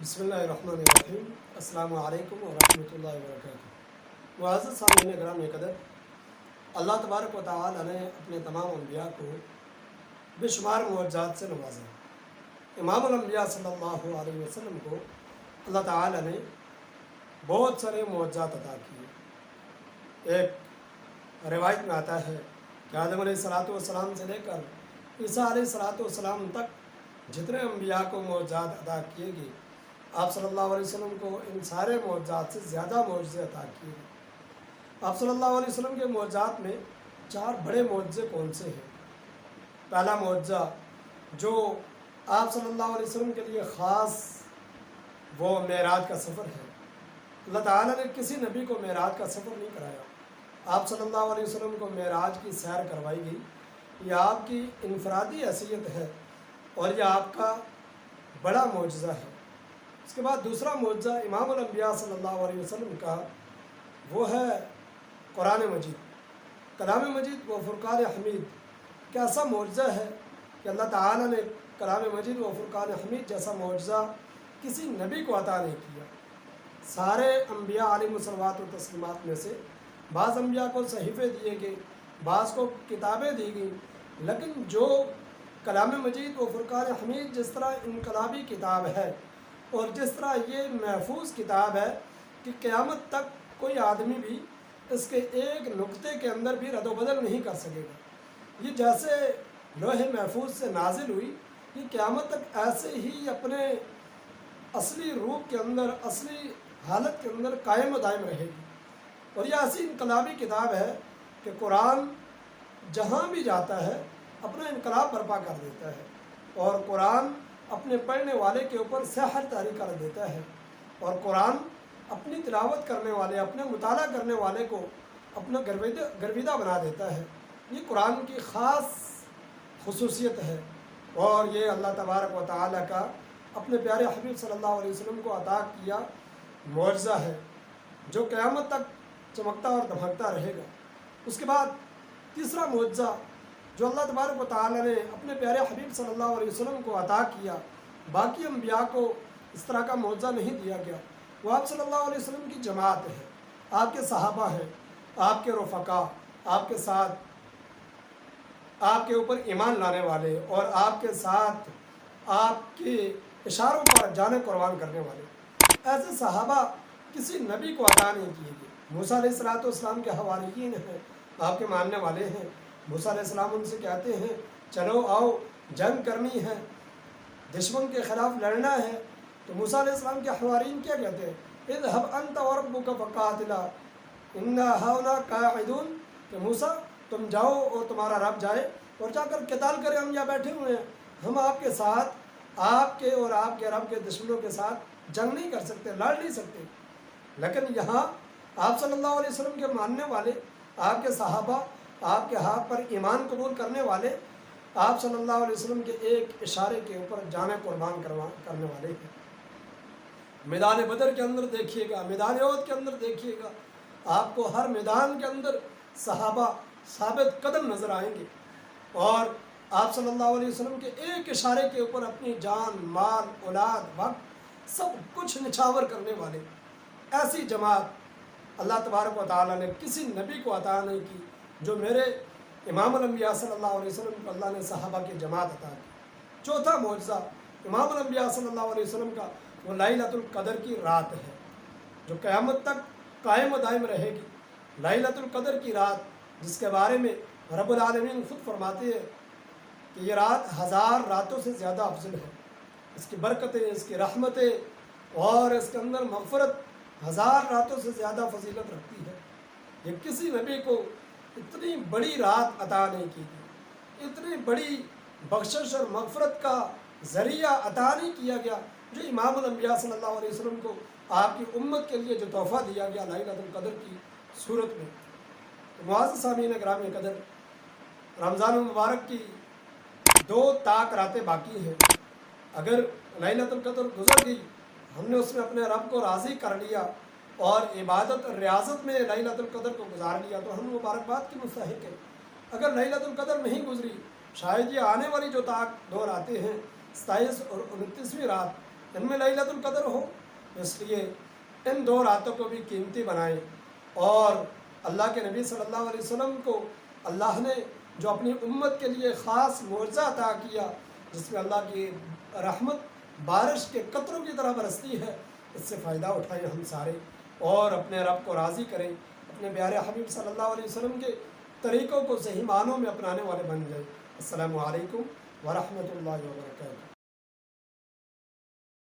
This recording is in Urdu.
بسم اللہ الرحمن الرحیم۔ السلام علیکم ورحمۃ اللہ وبرکاتہ۔ معزز سامعین کرام قدر، اللہ تبارک و تعالی نے اپنے تمام انبیاء کو بے شمار معجزات سے نوازا۔ امام الانبیاء صلی اللہ علیہ وسلم کو اللہ تعالی نے بہت سارے معجزات عطا کیے۔ ایک روایت میں آتا ہے کہ آدم علیہ السلام سے لے کر عیسیٰ علیہ السلام تک جتنے انبیاء کو معجزات عطا کیے گئے، آپ صلی اللہ علیہ وسلم کو ان سارے معجزات سے زیادہ معجزے عطا کیے گئے۔ آپ صلی اللہ علیہ وسلم کے معجزات میں 4 بڑے معجزے کون سے ہیں؟ پہلا معجزہ جو آپ صلی اللہ علیہ وسلم کے لیے خاص، وہ معراج کا سفر ہے۔ اللہ تعالیٰ نے کسی نبی کو معراج کا سفر نہیں کرایا، آپ صلی اللہ علیہ وسلم کو معراج کی سیر کروائی گئی۔ یہ آپ کی انفرادی حیثیت ہے اور یہ آپ کا بڑا معجزہ ہے۔ اس کے بعد دوسرا معجزہ امام الانبیاء صلی اللہ علیہ وسلم کا، وہ ہے قرآن مجید، کلام مجید و فرقان حمید۔ کیسا معجزہ ہے کہ اللہ تعالیٰ نے کلام مجید و فرقان حمید جیسا معجزہ کسی نبی کو عطا نہیں کیا۔ سارے انبیاء علیہ الصلوات و تسلیمات میں سے بعض انبیاء کو صحیفے دیے گئے، بعض کو کتابیں دی گئیں، لیکن جو کلام مجید و فرقان حمید جس طرح انقلابی کتاب ہے اور جس طرح یہ محفوظ کتاب ہے کہ قیامت تک کوئی آدمی بھی اس کے ایک نقطے کے اندر بھی رد و بدل نہیں کر سکے گا۔ یہ جیسے لوح محفوظ سے نازل ہوئی، یہ قیامت تک ایسے ہی اپنے اصلی روپ کے اندر، اصلی حالت کے اندر قائم و دائم رہے گی۔ اور یہ ایسی انقلابی کتاب ہے کہ قرآن جہاں بھی جاتا ہے اپنا انقلاب برپا کر دیتا ہے، اور قرآن اپنے پڑھنے والے کے اوپر سحر طاری کر دیتا ہے، اور قرآن اپنی تلاوت کرنے والے، اپنے مطالعہ کرنے والے کو اپنا گرویدہ بنا دیتا ہے۔ یہ قرآن کی خاص خصوصیت ہے، اور یہ اللہ تبارک و تعالیٰ کا اپنے پیارے حبیب صلی اللہ علیہ وسلم کو عطا کیا معجزہ ہے جو قیامت تک چمکتا اور دمکتا رہے گا۔ اس کے بعد تیسرا معجزہ جو اللہ تبارک و تعالیٰ نے اپنے پیارے حبیب صلی اللہ علیہ وسلم کو عطا کیا، باقی انبیاء کو اس طرح کا معجزہ نہیں دیا گیا، وہ آپ صلی اللہ علیہ وسلم کی جماعت ہے، آپ کے صحابہ ہیں، آپ کے رفقا، آپ کے ساتھ آپ کے اوپر ایمان لانے والے، اور آپ کے ساتھ آپ کے اشاروں پر جانیں قربان کرنے والے۔ ایسے صحابہ کسی نبی کو عطا نہیں کیے گئے۔ موسیٰ علیہ السلام کے حواریین ہیں، آپ کے ماننے والے ہیں۔ موسیٰ علیہ السلام ان سے کہتے ہیں چلو آؤ، جنگ کرنی ہے، دشمن کے خلاف لڑنا ہے، تو موسیٰ علیہ السلام کے حواریین کیا کہتے ہیں؟ اذهب انت وربك فقاتلا انا هاهنا قاعدون، کہ موسیٰ تم جاؤ اور تمہارا رب جائے اور جا کر قتال کرے، ہم یہاں بیٹھے ہوئے ہیں، ہم آپ کے ساتھ، آپ کے اور آپ کے رب کے دشمنوں کے ساتھ جنگ نہیں کر سکتے، لڑ نہیں سکتے۔ لیکن یہاں آپ صلی اللہ علیہ وسلم کے ماننے والے، آپ کے صحابہ، آپ کے ہاتھ پر ایمان قبول کرنے والے، آپ صلی اللہ علیہ وسلم کے ایک اشارے کے اوپر جانیں قربان کرنے والے ہیں۔ میدان بدر کے اندر دیکھیے گا، میدان احد کے اندر دیکھیے گا، آپ کو ہر میدان کے اندر صحابہ ثابت قدم نظر آئیں گے، اور آپ صلی اللہ علیہ وسلم کے ایک اشارے کے اوپر اپنی جان، مال، اولاد، وقت سب کچھ نچھاور کرنے والے۔ ایسی جماعت اللہ تبارک و تعالیٰ نے کسی نبی کو عطا نہیں کی جو میرے امام الانبیاء صلی اللہ علیہ وسلم کو اللہ نے صحابہ کی جماعت عطا کی۔ چوتھا معجزہ امام الانبیاء صلی اللہ علیہ وسلم کا، وہ لیلۃ القدر کی رات ہے جو قیامت تک قائم و دائم رہے گی۔ لیلۃ القدر کی رات جس کے بارے میں رب العالمین خود فرماتے ہیں کہ یہ رات 1000 راتوں سے زیادہ افضل ہے، اس کی برکتیں، اس کی رحمتیں اور اس کے اندر مغفرت 1000 راتوں سے زیادہ فضیلت رکھتی ہے۔ یہ کسی نبی کو اتنی بڑی رات عطا نہیں کی گئی، اتنی بڑی بخشش اور مغفرت کا ذریعہ عطا نہیں کیا گیا جو امام الانبیاء صلی اللہ علیہ وسلم کو آپ کی امت کے لیے جو تحفہ دیا گیا لیلۃ القدر کی صورت میں۔ معزز سامعین گرامی قدر، رمضان المبارک کی 2 طاق راتیں باقی ہیں۔ اگر لیلۃ القدر گزر گئی، ہم نے اس میں اپنے رب کو راضی کر لیا اور عبادت ریاضت میں لیلۃ القدر کو گزار لیا تو ہم مبارکباد کی مستحق ہیں۔ اگر لیلۃ القدر نہیں گزری، شاید یہ آنے والی جو طاق 2 راتیں ہیں، 27 اور 29ویں رات، ان میں لیلۃ القدر ہو، اس لیے ان 2 راتوں کو بھی قیمتی بنائیں۔ اور اللہ کے نبی صلی اللہ علیہ وسلم کو اللہ نے جو اپنی امت کے لیے خاص معجزہ عطا کیا، جس میں اللہ کی رحمت بارش کے قطروں کی طرح برستی ہے، اس سے فائدہ اٹھائیں ہم سارے، اور اپنے رب کو راضی کریں، اپنے پیارے حبیب صلی اللہ علیہ وسلم کے طریقوں کو صحیح معنوں میں اپنانے والے بن جائیں۔ السلام علیکم ورحمۃ اللہ وبرکاتہ۔